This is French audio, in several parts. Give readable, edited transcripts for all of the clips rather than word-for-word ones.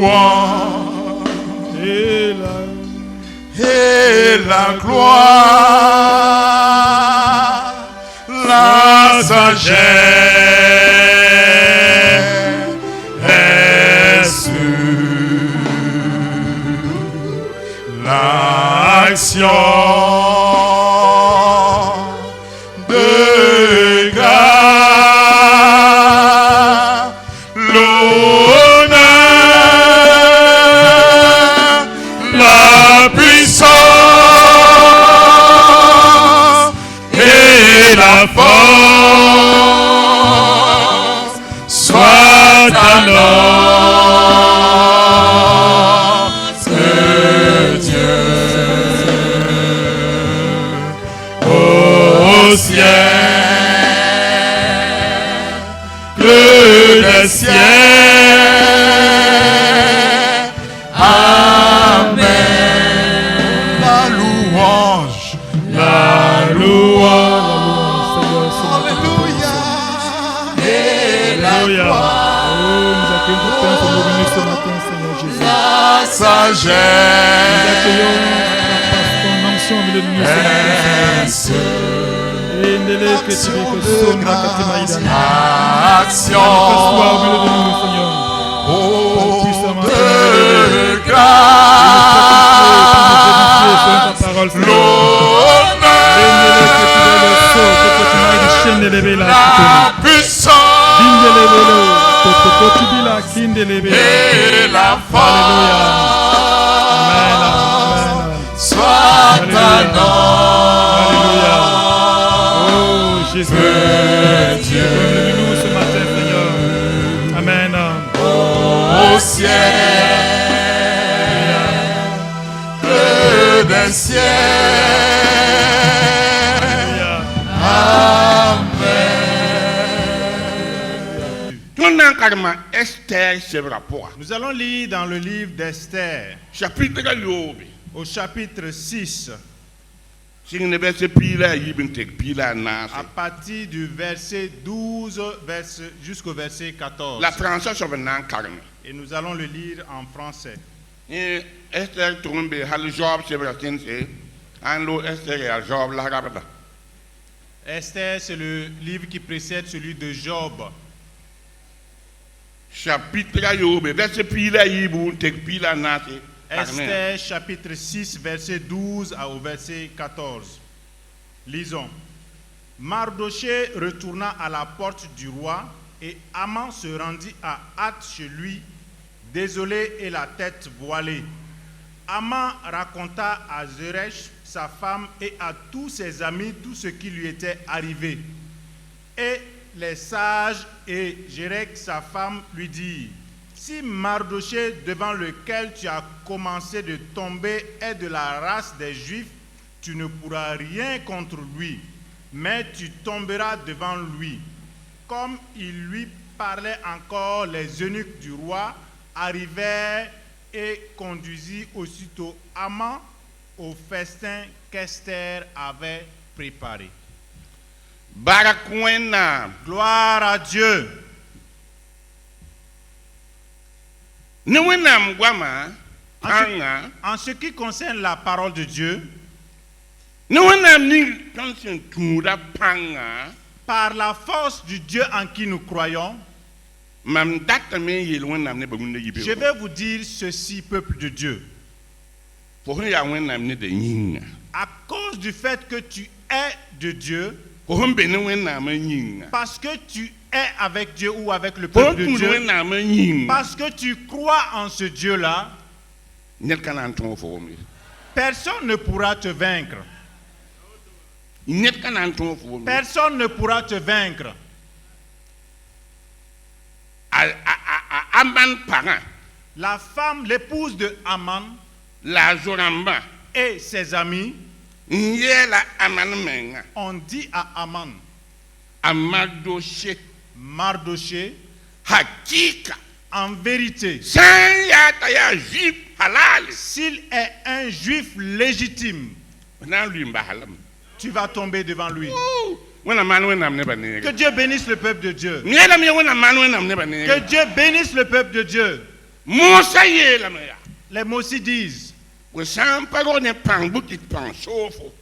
louange et la gloire, la sagesse, l'action de grâce, l'honneur, la puissance et la force soit à notre Dieu au ciel, des ciels. Amen. La louange. Alléluia. Et la gloire. Nous accueillons tout Père pour nous bénir ce matin, Seigneur Jésus. La sagesse. Nous accueillons ton onction au milieu de nous, Seigneur. Et n'élève que tu es que sombra katimaïdana. Action. Manifeste-toi au milieu de nous, Seigneur. Oh, Puissamment, de Seigneur. grâce. L'honneur. La puissance. Et la force. Soit à notre Jésus, Dieu. nous ce matin, Seigneur. Amen. Au ciel, des ciels. Amen. Nous allons lire dans le livre d'Esther, Chapitre au chapitre 6, à partir du verset 12 jusqu'au verset 14. La translation venant carrément. Et nous allons le lire en français. Esther tombe hal Job c'est Anlo Esther et Job la rabada. Esther, c'est le livre qui précède celui de Job. Chapitre Yobe verset pila yibu tek pila nati. Esther, chapitre 6, verset 12 au verset 14. Lisons. Mardochée retourna à la porte du roi et Haman se rendit à hâte chez lui, désolé et la tête voilée. Haman raconta à Zeresh, sa femme, et à tous ses amis tout ce qui lui était arrivé. Et les sages et Jérech, sa femme, lui dirent: si Mardochée, devant lequel tu as commencé de tomber, est de la race des Juifs, tu ne pourras rien contre lui, mais tu tomberas devant lui. Comme il lui parlait encore, les eunuques du roi arrivèrent et conduisit aussitôt Haman au festin qu'Esther avait préparé. Barakwena. Gloire à Dieu. En ce qui concerne la parole de Dieu, par la force du Dieu en qui nous croyons, je vais vous dire ceci, peuple de Dieu. À cause du fait que tu es de Dieu, parce que tu es avec Dieu ou avec le peuple de Dieu, parce que tu crois en ce Dieu-là, personne ne pourra te vaincre. Personne ne pourra te vaincre. La femme, l'épouse de Haman, et ses amis ont dit à Haman, Mardochée, en vérité, s'il est un juif légitime, tu vas tomber devant lui. Que Dieu bénisse le peuple de Dieu. Que Dieu bénisse le peuple de Dieu. Musa yeelame ya. Les mots aussi disent, We san pa ro ne pang bukit pang sofo.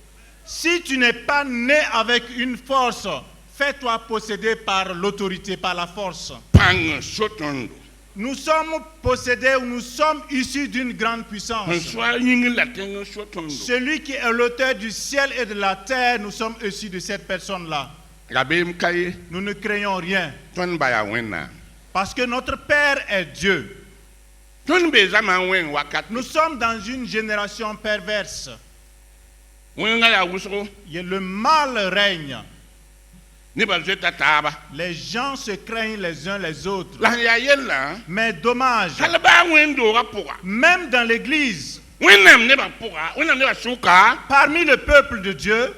si tu n'es pas né avec une force, fais-toi posséder par l'autorité, par la force. Pang sotondo. Nous sommes possédés ou nous sommes issus d'une grande puissance. On soit ying la tengo sotondo. Celui qui est l'auteur du ciel et de la terre, nous sommes issus de cette personne-là. Rabem kaye Nous ne craignons rien. ton baya wena. Parce que notre Père est Dieu. Ton be zaman wen wakat. Nous sommes dans une génération perverse. Wenga ya wusro. Et le mal règne. Ni ba zeta taba. Les gens se craignent les uns les autres. La ya yella. Mais dommage, Talba wendo rapora. même dans l'église, Wenam ne ba pora. Wenam ne ba suka. parmi le peuple de Dieu,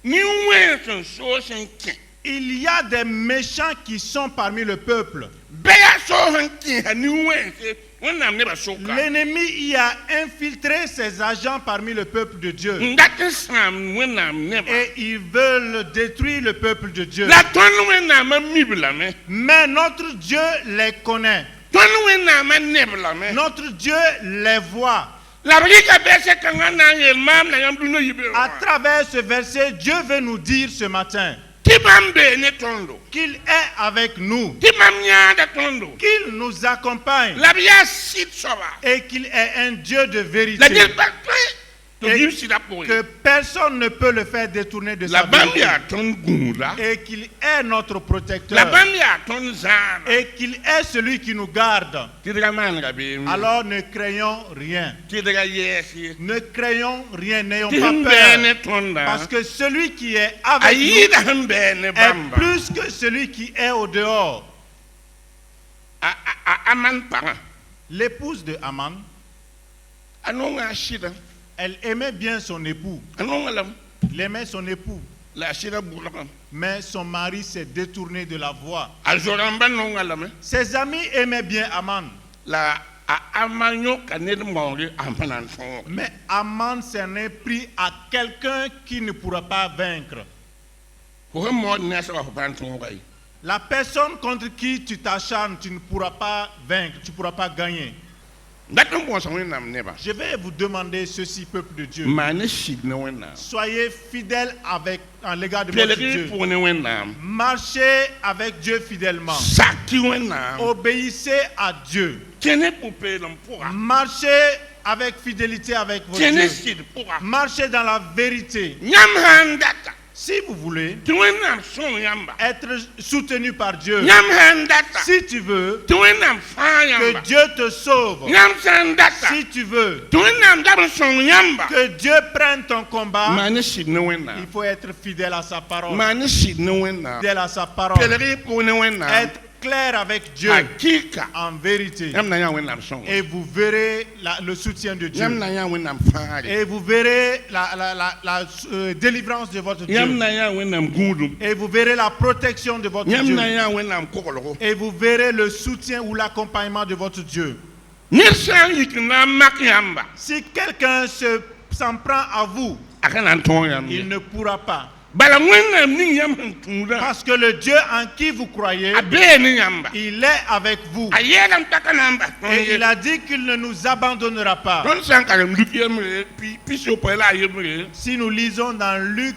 Ni wen son so sen kin. il y a des méchants qui sont parmi le peuple. Beya so han kin ha ni wen se. Wenam ne ba suka. L'ennemi y a infiltré ses agents parmi le peuple de Dieu. Ndate sam wenam ne ba. Et ils veulent détruire le peuple de Dieu. La ton wenam mibla me. Mais notre Dieu les connaît. Ton wenam nebla me. Notre Dieu les voit. La briga bese kangana yel mam na yam duno yibe. À travers ce verset, Dieu veut nous dire ce matin Tibambe ne tondo. qu'il est avec nous, Timam nyada tondo. qu'il nous accompagne La biya sit soba. et qu'il est un Dieu de La vérité, gel pa to Et yim sida po. que personne ne peut le faire détourner de La sa vérité, bambia ton gula. et qu'il est notre La protecteur, bambia ton zana. et qu'il est celui qui nous garde. Tidra man gabe. Alors ne craignons rien. Tidra yesi. Ne craignons rien, n'ayons pas Timbe peur. ne tonda. Parce que celui qui est avec nous Ayida hambe ne est bamba. plus que celui qui est au dehors. Aman para. L'épouse de Aman, Anonga shida. elle aimait bien son époux. Anonga lam. Il aimait son époux. La shida bulakam. Mais son mari s'est détourné de la voie. Azoramba nonga lam. Ses amis aimaient bien Aman. La amanyo kanel mori amanan son. Mais Aman s'en est pris à quelqu'un qui ne pourra pas vaincre. Pour moi, nessa va pas tongai. La personne contre qui tu t'acharnes, tu ne pourras pas vaincre, tu ne pourras pas gagner. D'accord, moi, ça n'aime pas. Je vais vous demander ceci, peuple de Dieu. Manéchid ne wena. Soyez fidèles à l'égard de votre Péléri Dieu. pour ne wena. Marchez avec Dieu fidèlement. Saki wena. Obéissez à Dieu. Tiene pour payer l'emploi. Marchez avec fidélité avec votre Tiene Dieu. sid pour. Marchez dans la vérité. Nyam handata. Si vous voulez Tu wena son yamba. être soutenu par Dieu, Nyam handata. si tu veux Tu wena fa que yamba. Dieu te sauve, Nyam sandata. si tu veux Tu wena dam son yamba. que Dieu prenne ton combat, Manéchid ne wena. il faut être fidèle à sa parole. Manéchid ne wena. Fidèle à sa parole. Péléri pour ne wena. Être clair avec Dieu Hakika. en vérité. Yam na ya wena son. Et vous verrez le soutien de Dieu. Yam na ya wena faare. Et vous verrez la délivrance de votre Yam Dieu. na ya wena gudum. Et vous verrez la protection de votre Yam Dieu. na ya wena kokolo. Et vous verrez le soutien ou l'accompagnement de votre Dieu. Nirsan yikna mak yamba. Si quelqu'un s'en prend à vous, Akana ton yam. il ne pourra pas. Bala wena ning yam tunda. Parce que le Dieu en qui vous croyez, Abe ni yamba. il est avec vous. Ayedam takanamba. Et il a dit qu'il ne nous abandonnera pas. Don sankaram Luc yemre pi sopela yemre. Si nous lisons dans Luc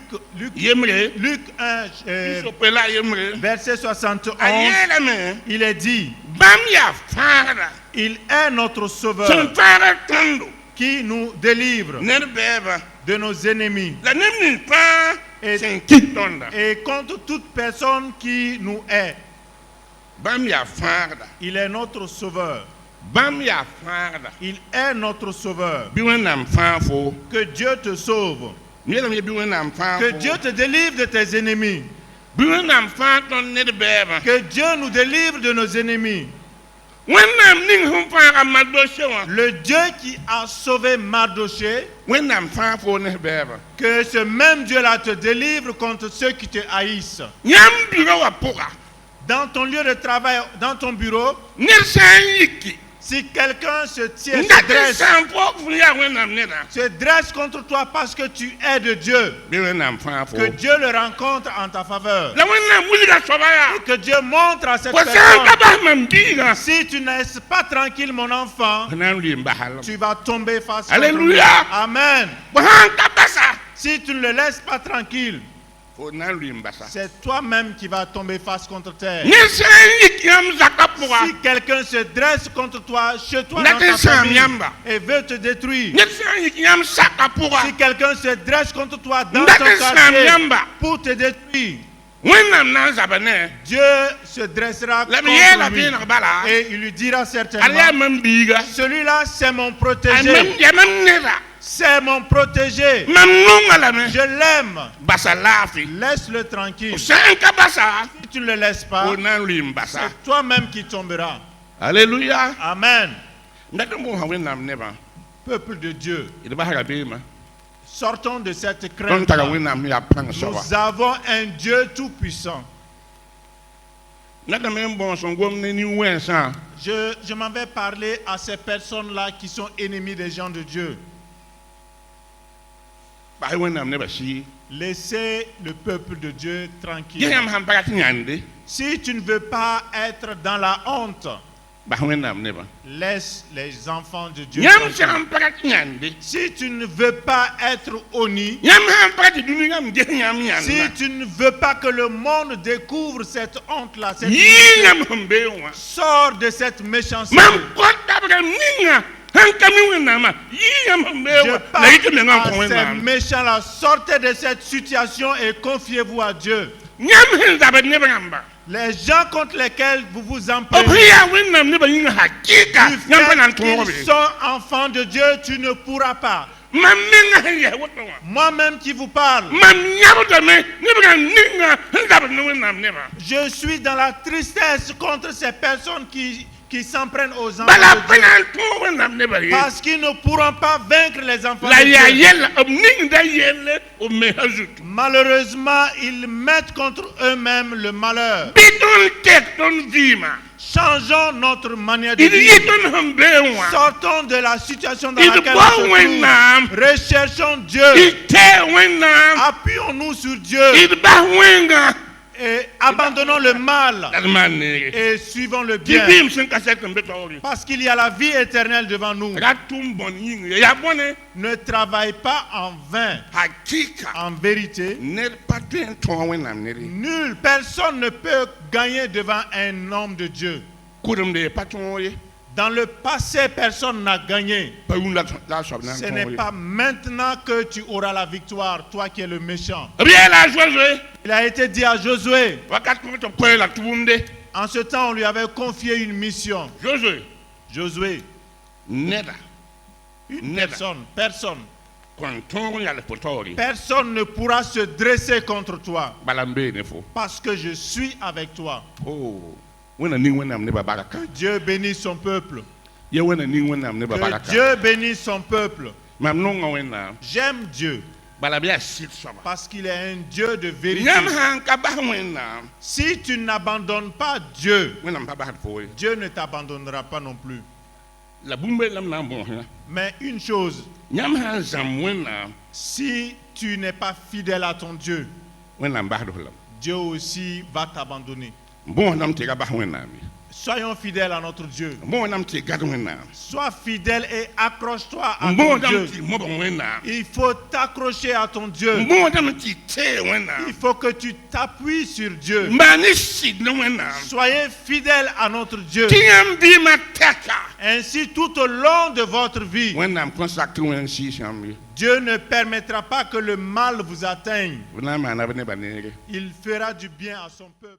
Yemre. 1, Pi sopela yemre. verset 71, Ayedam. il est dit, Bam ya fara. il est notre Son sauveur fara tondo. qui nous délivre Nerbeba. de nos ennemis La nemni pa. Et- Sen kitonda. et contre toute personne qui nous hait. Bam ya fara. Il est notre sauveur. Bam ya fara. Il est notre sauveur. Bi wẽnnaam fãa fo. Que Dieu te sauve. Yeelame ye bi wẽnnaam fãa Que fo. Dieu te délivre de tes ennemis. Bi wẽnnaam fãa tõnd ned bɛɛbã. Que Dieu nous délivre de nos ennemis. Wẽnnaam ning sẽn fãaga Mardoche wã. Le Dieu qui a sauvé Mardoché, Wẽnnaam fãa fo ne bɛɛbã. que ce même Dieu-là te délivre contre ceux qui te haïssent. Yãmb biro wã pʋga. Dans ton lieu de travail, dans ton bureau, Ned sã n yiki. Si quelqu'un se tient, Ndate sampo fuya wenam neda. se dresse contre toi parce que tu es de Dieu, Be wenam fa fo. que Dieu le rencontre en ta faveur, La wenam wuli ga sobaya. et que Dieu montre à cette Ko san personne, ka ba mam diga. si tu n'es pas tranquille, mon enfant, Nan li mbahal. tu vas tomber face contre Alléluia. lui. Amen. Bo han ka basa. Si tu ne le laisses pas tranquille, Fo nan li mbasa. c'est toi-même qui vas tomber face contre terre. Ni san yik yam zakapwa. Si quelqu'un se dresse contre toi, chez toi, N'a dans que ta ça, famille, miamba. et veut te détruire, Ni san yik yam sakapwa. si quelqu'un se dresse contre toi dans N'a ton que ça, quartier miamba. pour te détruire, Wenam nan zabane. Dieu se dressera La miye la contre lui bi na bala. et il lui dira Aliya certainement, mam biga. celui-là c'est mon Amam protégé, yamam neda. c'est mon protégé, Mam nunga la me. je l'aime, Basa lafi. laisse-le tranquille. San ka basa. Si tu ne le laisses pas, Fo nan li mbasa. c'est toi-même qui tomberas. Alléluia. Amen. Ndate mo ha wenam neba. Peuple de Dieu, Ida ba ha be ma. sortons de cette Don crainte. taga wenam ya pang sawa. Nous avons un Dieu tout-puissant. Ndate me bon son gom ne ni wen san. Je m'en vais parler à ces personnes-là qui sont ennemies des gens de Dieu. Ba wenam neba si. Laissez le peuple de Dieu tranquille. Yam han bagat nyande. Si tu ne veux pas être dans la honte, Ba wenam neba. laisse les enfants de Dieu Yam tranquilles. san bagat nyande. Si tu ne veux pas être honni, Yam han bagat dunu yam je yam nyande. si tu ne veux pas que le monde découvre cette honte-là, cette Yi iniquité, yam hambe wa. sors de cette méchanceté. Mam kota ba ninga. Han kami wenam. Yi yam hambe Je wa. parle La yike me ngan à ko ces wenam. méchants-là. Sortez de cette situation et confiez-vous à Dieu. Yam hen zabat neba ngamba. Les gens contre lesquels vous vous employez, Opriya wenam neba yinga hakika. du Yam pa fait nan qu'ils tobe. sont enfants de Dieu, tu ne pourras pas. Mam menga ya woto wa. Moi-même qui vous parle, Mam nyabuta me neba ninga. Han zabat wenam neba. je suis dans la tristesse contre ces personnes qui s'en prennent aux enfants Bala de Dieu. panan to wenam neba yi. Parce qu'ils ne pourront pas vaincre les enfants La de ya Dieu. yel ning da yel o me hazut. Malheureusement, ils mettent contre eux-mêmes le malheur. Biton tek ton vima. Changeons notre manière de Il vivre. yiton hambe wa. Sortons de la situation dans Il laquelle boit on se wenam. trouve. Recherchons Dieu. Il te wenam. Appuyons-nous sur Dieu Il ba wenga. et abandonnons le mal Dalman ne. et suivons le bien. Dibim sin kaset mbe tawri. Parce qu'il y a la vie éternelle devant nous. Ratum bon ying ya bone. Ne travaille pas en vain. Hakika. En vérité, Ne paten ton wenam ne. nulle personne ne peut gagner devant un homme de Dieu. Kudum de paton ye. Dans le passé, personne n'a gagné. Pa un la sob nan Ce ton n'est ye. pas maintenant que tu auras la victoire, toi qui es le méchant. Bien la joie. Il a été dit à Josué, Wakat ko to ko la tubumde. en ce temps, on lui avait confié une mission. Josué. Josué, Neda. une Neda. personne Konton ya le potori. personne ne pourra se dresser contre toi Balambe ne fo. parce que je suis avec toi. Oh. Wena ning wenam ne baraka. Que Dieu bénisse son peuple. Ye wena ning wenam ne Que baraka. Dieu bénisse son peuple. Mam nonga wenam. J'aime Dieu Balabia sit soba. parce qu'il est un Dieu de vérité. Nyam han ka ba wenam. Si tu n'abandonnes pas Dieu, Wenam pa ba fo. Dieu ne t'abandonnera pas non plus. La bumbe lam na bon ha. Mais une chose, Nyam han zam wenam. si tu n'es pas fidèle à ton Dieu, Wenam ba do lam. Dieu aussi va t'abandonner. Bon nam te ga ba wenam. Soyons fidèles à notre Dieu. Bon nam te ga wenam. Sois fidèle et accroche-toi à Bon ton Dieu. nam ti mo bon wenam. Il faut t'accrocher à ton Dieu. Bon nam ti te wenam. Il faut que tu t'appuies sur Dieu. Mani sid no wenam. Soyez fidèles à notre Dieu. Tiam bi ma teka. Ainsi, tout au long de votre vie, Wenam consacre wen si chambi. Dieu ne permettra pas que le mal vous atteigne. Wenam na ba ne ba ne. Il fera du bien à son peuple.